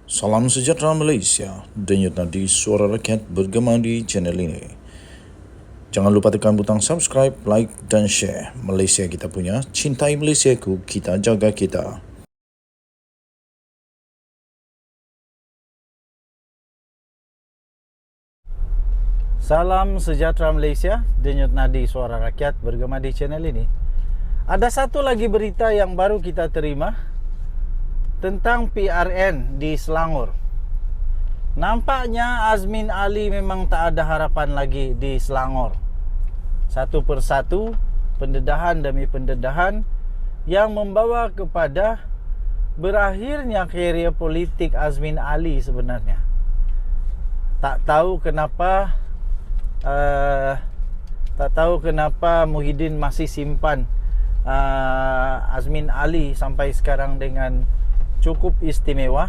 Salam sejahtera Malaysia, denyut nadi suara rakyat bergema di channel ini. Jangan lupa tekan butang subscribe, like dan share. Malaysia kita punya, cintai Malaysiaku, kita jaga kita. Salam sejahtera Malaysia, denyut nadi suara rakyat bergema di channel ini. Ada satu lagi berita yang baru kita terima tentang PRN di Selangor. Nampaknya Azmin Ali memang tak ada harapan lagi di Selangor. Satu persatu pendedahan demi pendedahan yang membawa kepada berakhirnya karier politik Azmin Ali sebenarnya. Tak tahu kenapa Muhyiddin masih simpan Azmin Ali sampai sekarang dengan cukup istimewa.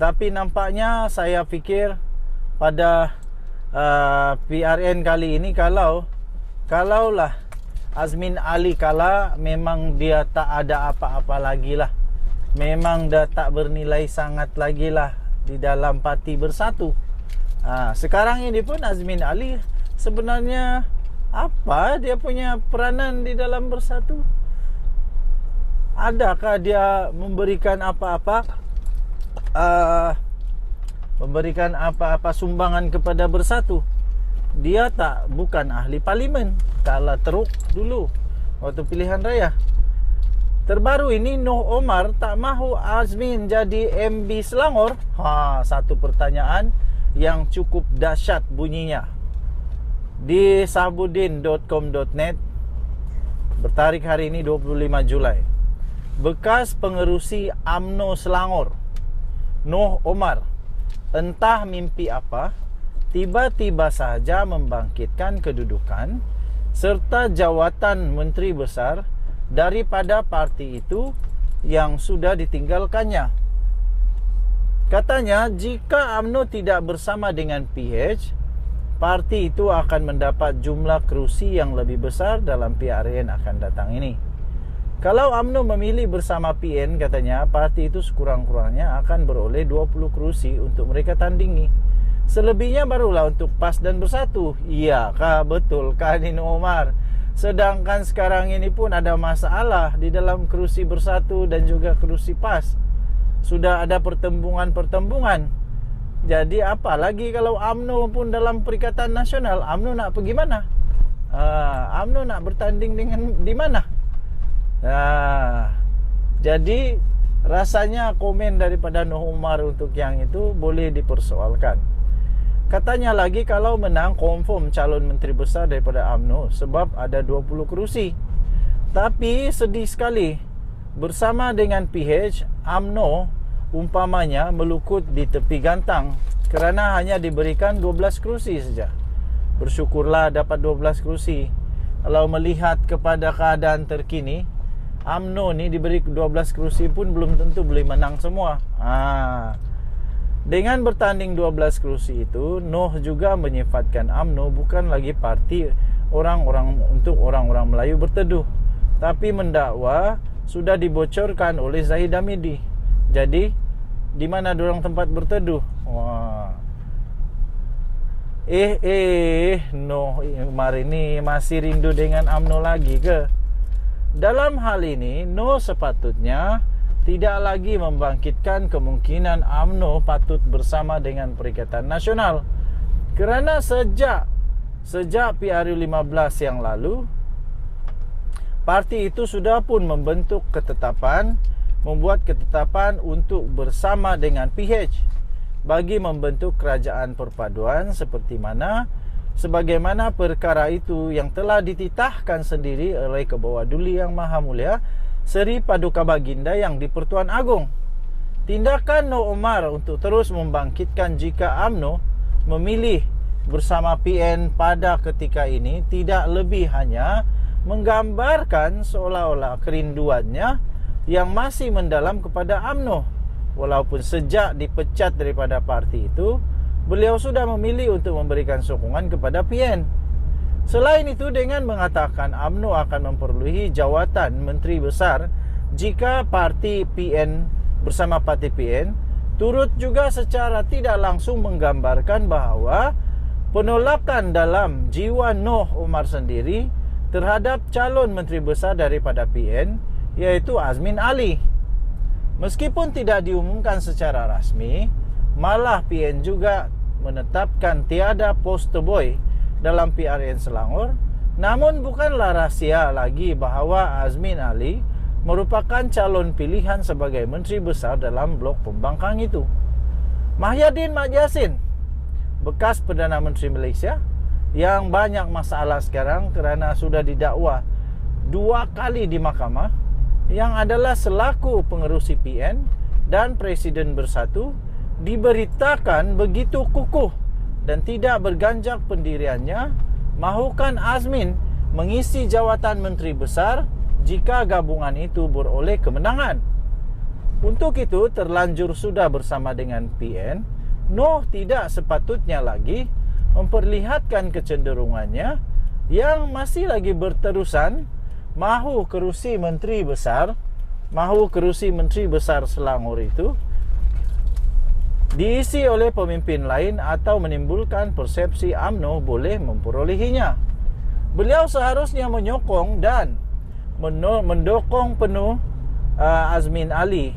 Tapi nampaknya saya fikir pada PRN kali ini kalaulah Azmin Ali kalah, memang dia tak ada apa-apa lagi lah. Memang dah tak bernilai sangat lagi lah di dalam Parti Bersatu. Sekarang ini pun Azmin Ali sebenarnya apa dia punya peranan di dalam Bersatu? Adakah dia memberikan apa-apa sumbangan kepada Bersatu? Dia bukan ahli parlimen, kalah teruk dulu waktu pilihan raya. Terbaru ini Noh Omar tak mahu Azmin jadi MB Selangor. Satu pertanyaan yang cukup dahsyat bunyinya. Di sabudin.com.net bertarikh hari ini 25 Julai. Bekas pengerusi UMNO Selangor, Noh Omar, entah mimpi apa, tiba-tiba sahaja membangkitkan kedudukan serta jawatan Menteri Besar daripada parti itu yang sudah ditinggalkannya. Katanya jika UMNO tidak bersama dengan PH, parti itu akan mendapat jumlah kerusi yang lebih besar dalam PRN akan datang ini. Kalau UMNO memilih bersama PN, katanya parti itu sekurang-kurangnya akan beroleh 20 kerusi untuk mereka tandingi. Selebihnya barulah untuk PAS dan Bersatu. Iyakah betul kan ini Omar? Sedangkan sekarang ini pun ada masalah di dalam kerusi Bersatu dan juga kerusi PAS. Sudah ada pertembungan. Jadi apa lagi kalau UMNO pun dalam Perikatan Nasional, UMNO nak pergi mana? UMNO nak bertanding dengan di mana? Jadi rasanya komen daripada Noh Omar untuk yang itu boleh dipersoalkan. Katanya lagi kalau menang confirm calon menteri besar daripada UMNO sebab ada 20 kerusi. Tapi sedih sekali, bersama dengan PH, UMNO umpamanya melukut di tepi gantang kerana hanya diberikan 12 kerusi saja. Bersyukurlah dapat 12 kerusi. Kalau melihat kepada keadaan terkini, UMNO ni diberi 12 kerusi pun belum tentu boleh menang semua. Dengan bertanding 12 kerusi itu, Noh juga menyifatkan UMNO bukan lagi parti untuk orang-orang Melayu berteduh, tapi mendakwa sudah dibocorkan oleh Zahid Hamidi. Jadi di mana diorang tempat berteduh? Noh Umar ini masih rindu dengan UMNO lagi ke? Dalam hal ini, Noh sepatutnya tidak lagi membangkitkan kemungkinan UMNO patut bersama dengan Perikatan Nasional. Kerana sejak PRU 15 yang lalu, parti itu sudah pun membuat ketetapan untuk bersama dengan PH bagi membentuk kerajaan perpaduan sebagaimana perkara itu yang telah dititahkan sendiri oleh Kebawah Duli Yang Maha Mulia Seri Paduka Baginda yang di-Pertuan Agong. Tindakan Noh Omar untuk terus membangkitkan jika UMNO memilih bersama PN pada ketika ini tidak lebih hanya menggambarkan seolah-olah kerinduannya yang masih mendalam kepada UMNO. Walaupun sejak dipecat daripada parti itu, beliau sudah memilih untuk memberikan sokongan kepada PN. Selain itu, dengan mengatakan UMNO akan memperolehi jawatan Menteri Besar jika parti PN bersama parti PN turut juga secara tidak langsung menggambarkan bahawa penolakan dalam jiwa Noh Omar sendiri terhadap calon Menteri Besar daripada PN, iaitu Azmin Ali. Meskipun tidak diumumkan secara rasmi, malah PN juga menetapkan tiada poster boy dalam PRN Selangor. Namun bukanlah rahsia lagi bahawa Azmin Ali merupakan calon pilihan sebagai Menteri Besar dalam blok pembangkang itu. Mahyadin Mat Yassin, bekas Perdana Menteri Malaysia yang banyak masalah sekarang kerana sudah didakwa 2 kali di mahkamah, yang adalah selaku pengerusi PN dan Presiden Bersatu, diberitakan begitu kukuh dan tidak berganjak pendiriannya mahukan Azmin mengisi jawatan Menteri Besar jika gabungan itu beroleh kemenangan. Untuk itu, terlanjur sudah bersama dengan PN, Noh tidak sepatutnya lagi memperlihatkan kecenderungannya yang masih lagi berterusan mahu kerusi Menteri Besar, Selangor itu diisi oleh pemimpin lain atau menimbulkan persepsi UMNO boleh memperolehinya. Beliau seharusnya menyokong dan mendukung penuh Azmin Ali,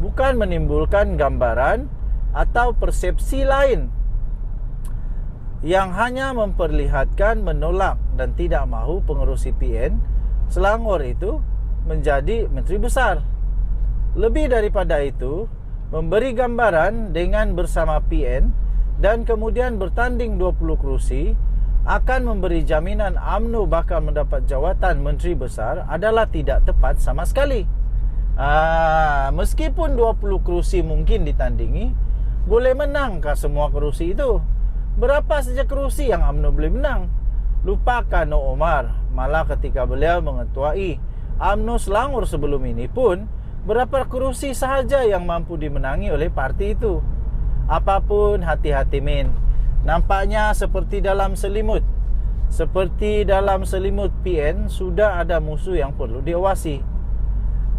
bukan menimbulkan gambaran atau persepsi lain yang hanya memperlihatkan menolak dan tidak mahu pengerusi PN Selangor itu menjadi Menteri Besar. Lebih daripada itu, memberi gambaran dengan bersama PN dan kemudian bertanding 20 kerusi akan memberi jaminan UMNO bakal mendapat jawatan Menteri Besar adalah tidak tepat sama sekali. Meskipun 20 kerusi mungkin ditandingi, boleh menangkah semua kerusi itu? Berapa saja kerusi yang UMNO boleh menang? Lupakan Noh Omar. Malah ketika beliau mengetuai UMNO Selangor sebelum ini pun, berapa kerusi sahaja yang mampu dimenangi oleh parti itu. Apapun, hati-hati men. Nampaknya seperti dalam selimut PN sudah ada musuh yang perlu diawasi.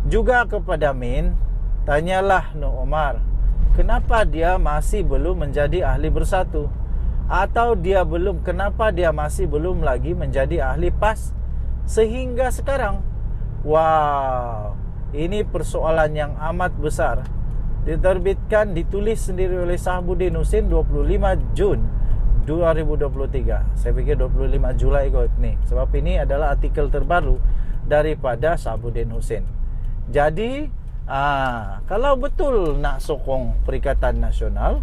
Juga kepada Min, tanyalah Noh Omar, kenapa dia masih belum menjadi ahli Bersatu? Atau kenapa dia masih belum lagi menjadi ahli PAS sehingga sekarang? Wow, ini persoalan yang amat besar. Ditulis sendiri oleh Sahabuddin Husin 25 Jun 2023. Saya fikir 25 Julai kot ni, sebab ini adalah artikel terbaru daripada Sahabuddin Husin. Jadi kalau betul nak sokong Perikatan Nasional,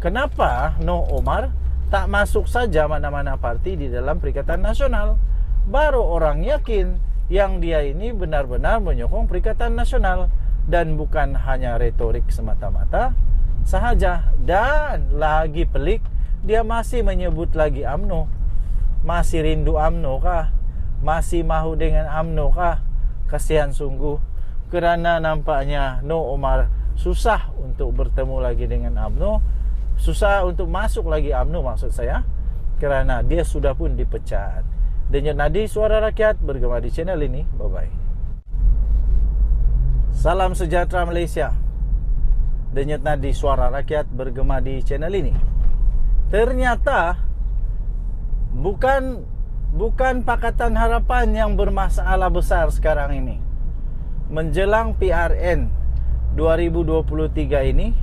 kenapa Noh Omar tak masuk saja mana-mana parti di dalam Perikatan Nasional? Baru orang yakin yang dia ini benar-benar menyokong Perikatan Nasional dan bukan hanya retorik semata-mata sahaja. Dan lagi pelik, dia masih menyebut lagi UMNO. Masih rindu UMNO kah? Masih mahu dengan UMNO kah? Kasihan sungguh, kerana nampaknya Noh Omar susah untuk bertemu lagi dengan UMNO, susah untuk masuk lagi UMNO maksud saya, kerana dia sudah pun dipecat. Denyut nadi suara rakyat bergema di channel ini. Bye-bye. Salam sejahtera Malaysia. Denyut nadi suara rakyat bergema di channel ini. Ternyata bukan Pakatan Harapan yang bermasalah besar sekarang ini. Menjelang PRN 2023 ini,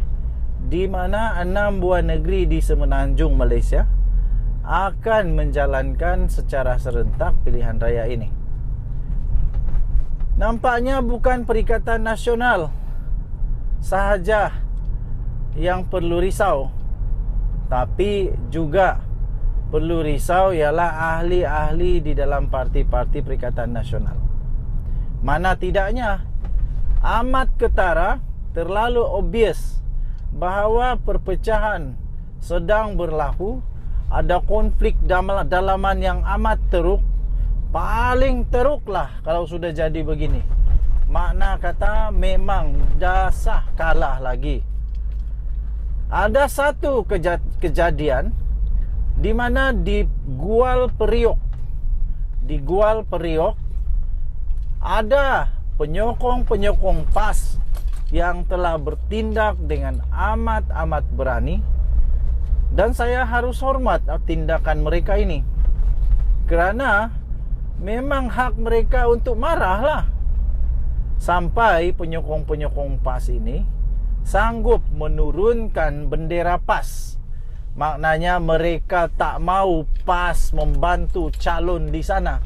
di mana 6 buah negeri di semenanjung Malaysia akan menjalankan secara serentak pilihan raya ini. Nampaknya bukan Perikatan Nasional sahaja yang perlu risau, tapi juga perlu risau ialah ahli-ahli di dalam parti-parti Perikatan Nasional. Mana tidaknya amat ketara, terlalu obvious bahawa perpecahan sedang berlaku. Ada konflik dalaman yang amat teruk. Paling teruk lah kalau sudah jadi begini. Makna kata memang dah sah kalah lagi. Ada satu kejadian di mana di Gual Periuk ada penyokong PAS yang telah bertindak dengan amat-amat berani, dan saya harus hormat tindakan mereka ini, kerana memang hak mereka untuk marah lah. Sampai penyokong-penyokong PAS ini sanggup menurunkan bendera PAS. Maknanya mereka tak mau PAS membantu calon di sana.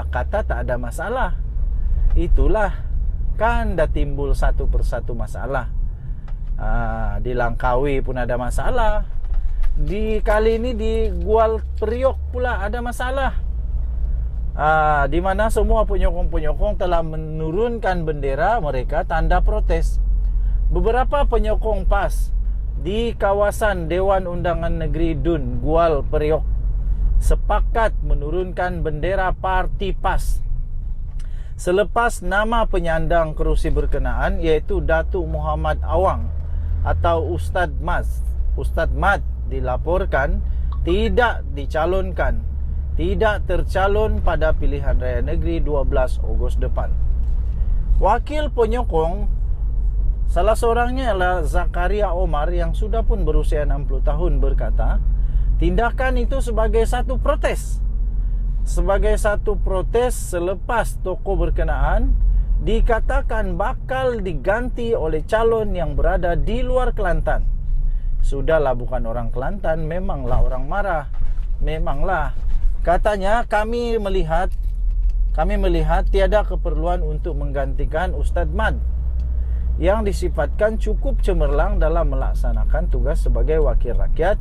Kata tak ada masalah. Itulah kan dah timbul satu persatu masalah. Di Langkawi pun ada masalah. Kali ini di Gual Priok pula ada masalah. Di mana semua penyokong-penyokong telah menurunkan bendera mereka tanda protes. Beberapa penyokong PAS di kawasan Dewan Undangan Negeri Dun, Gual Priok, sepakat menurunkan bendera parti PAS selepas nama penyandang kerusi berkenaan, iaitu Datuk Muhammad Awang atau Ustaz Mad dilaporkan tidak dicalonkan, tidak tercalon pada pilihan raya negeri 12 Ogos depan. Wakil penyokong, salah seorangnya adalah Zakaria Omar yang sudah pun berusia 60 tahun, berkata, tindakan itu sebagai satu protes. Sebagai satu protes selepas tokoh berkenaan dikatakan bakal diganti oleh calon yang berada di luar Kelantan. Sudahlah, bukan orang Kelantan, memanglah orang marah. Memanglah. Katanya, kami melihat tiada keperluan untuk menggantikan Ustaz Mad yang disifatkan cukup cemerlang dalam melaksanakan tugas sebagai wakil rakyat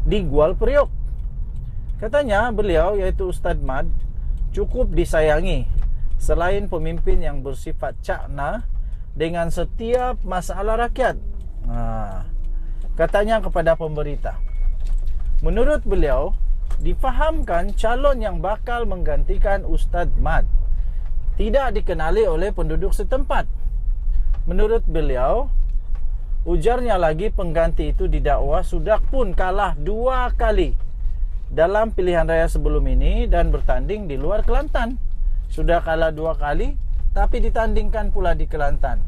di Gual Priok. Katanya beliau, iaitu Ustaz Mad, cukup disayangi selain pemimpin yang bersifat cakna dengan setiap masalah rakyat. Katanya kepada pemberita, menurut beliau, difahamkan calon yang bakal menggantikan Ustaz Mad tidak dikenali oleh penduduk setempat. Menurut beliau, ujarnya lagi, pengganti itu didakwa sudah pun kalah 2 kali dalam pilihan raya sebelum ini dan bertanding di luar Kelantan. Sudah kalah 2 kali, tapi ditandingkan pula di Kelantan.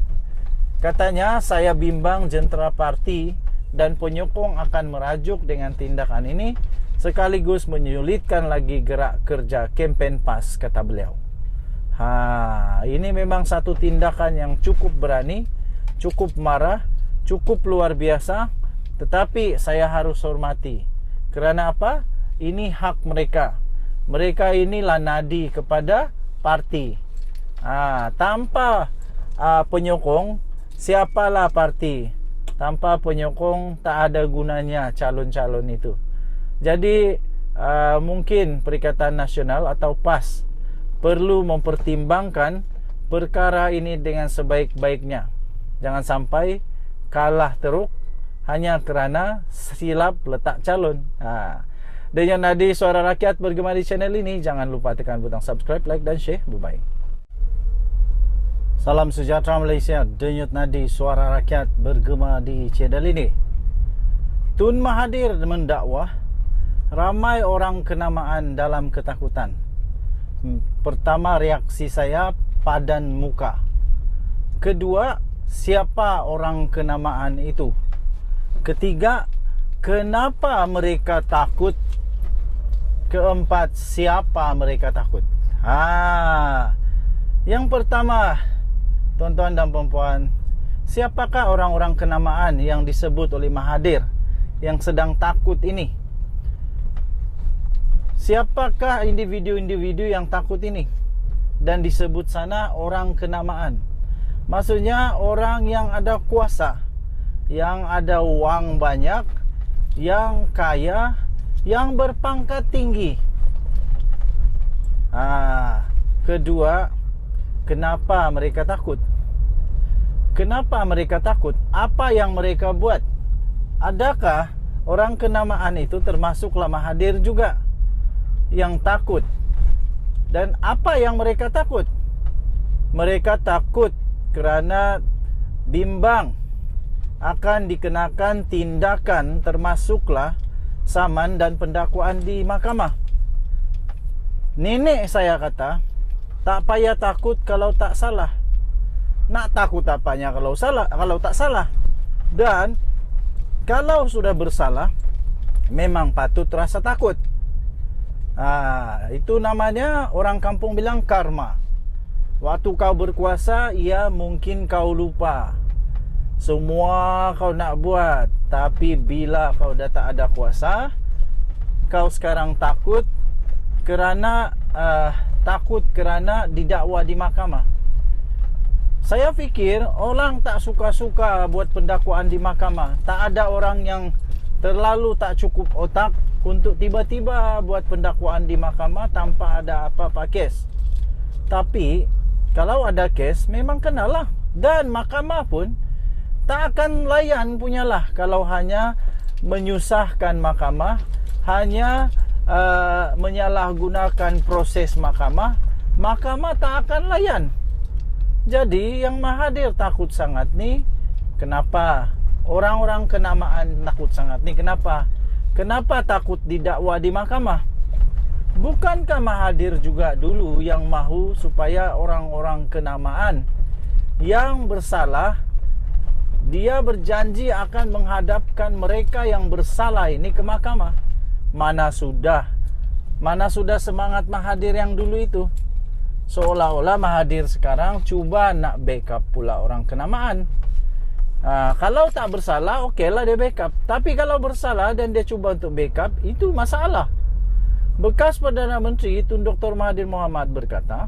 Katanya, saya bimbang jentera parti dan penyokong akan merajuk dengan tindakan ini, sekaligus menyulitkan lagi gerak kerja kempen PAS, kata beliau. Ini memang satu tindakan yang cukup berani, cukup marah, cukup luar biasa. Tetapi saya harus hormati. Kerana apa? Ini hak mereka. Mereka inilah nadi kepada parti. Tanpa penyokong, siapalah parti? Tanpa penyokong, tak ada gunanya calon-calon itu. Jadi mungkin Perikatan Nasional atau PAS perlu mempertimbangkan perkara ini dengan sebaik-baiknya. Jangan sampai kalah teruk hanya kerana silap letak calon. Dengan nadi Suara Rakyat bergema di channel ini, jangan lupa tekan butang subscribe, like dan share. Bye-bye. Salam sejahtera Malaysia. Denyut nadi Suara Rakyat bergema di channel ini. Tun Mahathir mendakwah ramai orang kenamaan dalam ketakutan. Pertama, reaksi saya padan muka. Kedua, siapa orang kenamaan itu? Ketiga, kenapa mereka takut? Keempat, siapa mereka takut? Yang pertama, tuan-tuan dan puan-puan, siapakah orang-orang kenamaan yang disebut oleh Mahathir yang sedang takut ini? Siapakah individu-individu yang takut ini? Dan disebut sana orang kenamaan. Maksudnya orang yang ada kuasa, yang ada wang banyak, yang kaya, yang berpangkat tinggi. Kedua, kenapa mereka takut? Kenapa mereka takut? Apa yang mereka buat? Adakah orang kenamaan itu termasuklah Mahathir juga yang takut? Dan apa yang mereka takut? Mereka takut kerana bimbang akan dikenakan tindakan, termasuklah saman dan pendakwaan di mahkamah. Nenek saya kata, tak payah takut kalau tak salah. Nak takut apanya kalau salah, kalau tak salah? Dan kalau sudah bersalah, memang patut rasa takut. Itu namanya orang kampung bilang karma. Waktu kau berkuasa, ya mungkin kau lupa semua kau nak buat. Tapi bila kau dah tak ada kuasa, kau sekarang takut kerana didakwa di mahkamah. Saya fikir orang tak suka-suka buat pendakwaan di mahkamah. Tak ada orang yang terlalu tak cukup otak untuk tiba-tiba buat pendakwaan di mahkamah tanpa ada apa-apa kes. Tapi kalau ada kes, memang kenalah. Dan mahkamah pun tak akan layan punyalah kalau hanya menyusahkan mahkamah, hanya menyalahgunakan proses mahkamah. Mahkamah tak akan layan. Jadi yang Mahathir takut sangat ni, kenapa? Orang-orang kenamaan takut sangat ni, kenapa? Kenapa takut didakwa di mahkamah? Bukankah Mahathir juga dulu yang mahu supaya orang-orang kenamaan yang bersalah, dia berjanji akan menghadapkan mereka yang bersalah ini ke mahkamah? Mana sudah semangat Mahathir yang dulu itu? Seolah-olah Mahathir sekarang cuba nak backup pula orang kenamaan. Kalau tak bersalah, okeylah dia backup. Tapi kalau bersalah dan dia cuba untuk backup, itu masalah. Bekas Perdana Menteri Tun Dr. Mahathir Mohamad berkata,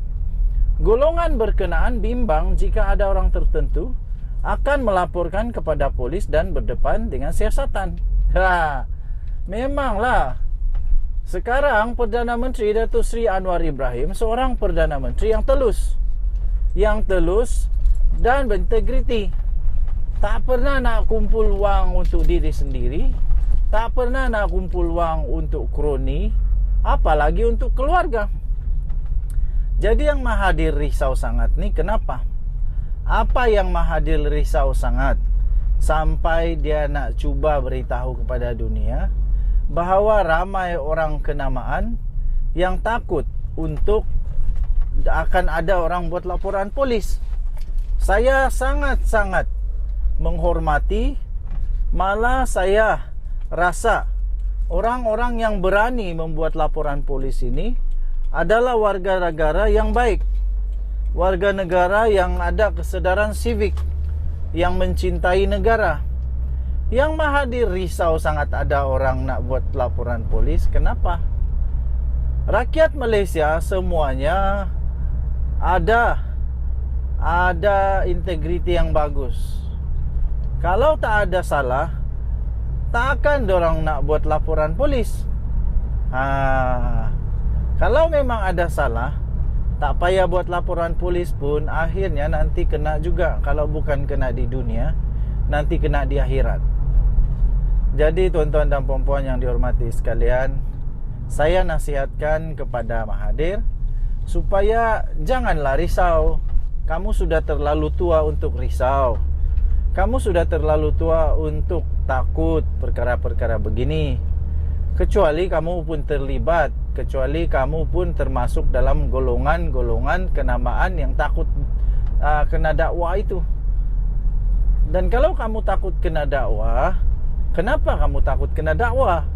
golongan berkenaan bimbang jika ada orang tertentu akan melaporkan kepada polis dan berdepan dengan siasatan. Memanglah. Sekarang Perdana Menteri Datuk Seri Anwar Ibrahim seorang Perdana Menteri yang telus dan berintegriti. Tak pernah nak kumpul wang untuk diri sendiri, tak pernah nak kumpul wang untuk kroni, apalagi untuk keluarga. Jadi yang Mahathir risau sangat ni kenapa? Apa yang Mahathir risau sangat sampai dia nak cuba beritahu kepada dunia bahawa ramai orang kenamaan yang takut untuk akan ada orang buat laporan polis. Saya sangat-sangat menghormati, malah saya rasa orang-orang yang berani membuat laporan polis ini adalah warga negara yang baik, warga negara yang ada kesedaran sivik, yang mencintai negara. Yang Mahathir risau sangat ada orang nak buat laporan polis. Kenapa? Rakyat Malaysia semuanya ada integriti yang bagus. Kalau tak ada salah, tak akan dorang nak buat laporan polis. Kalau memang ada salah, tak payah buat laporan polis pun, akhirnya nanti kena juga. Kalau bukan kena di dunia, nanti kena di akhirat. Jadi tuan-tuan dan puan-puan yang dihormati sekalian, saya nasihatkan kepada Mahathir supaya janganlah risau. Kamu sudah terlalu tua untuk risau. Kamu sudah terlalu tua untuk takut perkara-perkara begini. Kecuali kamu pun terlibat, kecuali kamu pun termasuk dalam golongan-golongan kenamaan yang takut kena dakwa itu. Dan kalau kamu takut kena dakwa, kenapa kamu takut kena dakwa?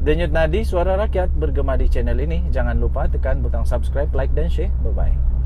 Denyut Nadi Suara Rakyat bergema di channel ini. Jangan lupa tekan butang subscribe, like dan share. Bye-bye.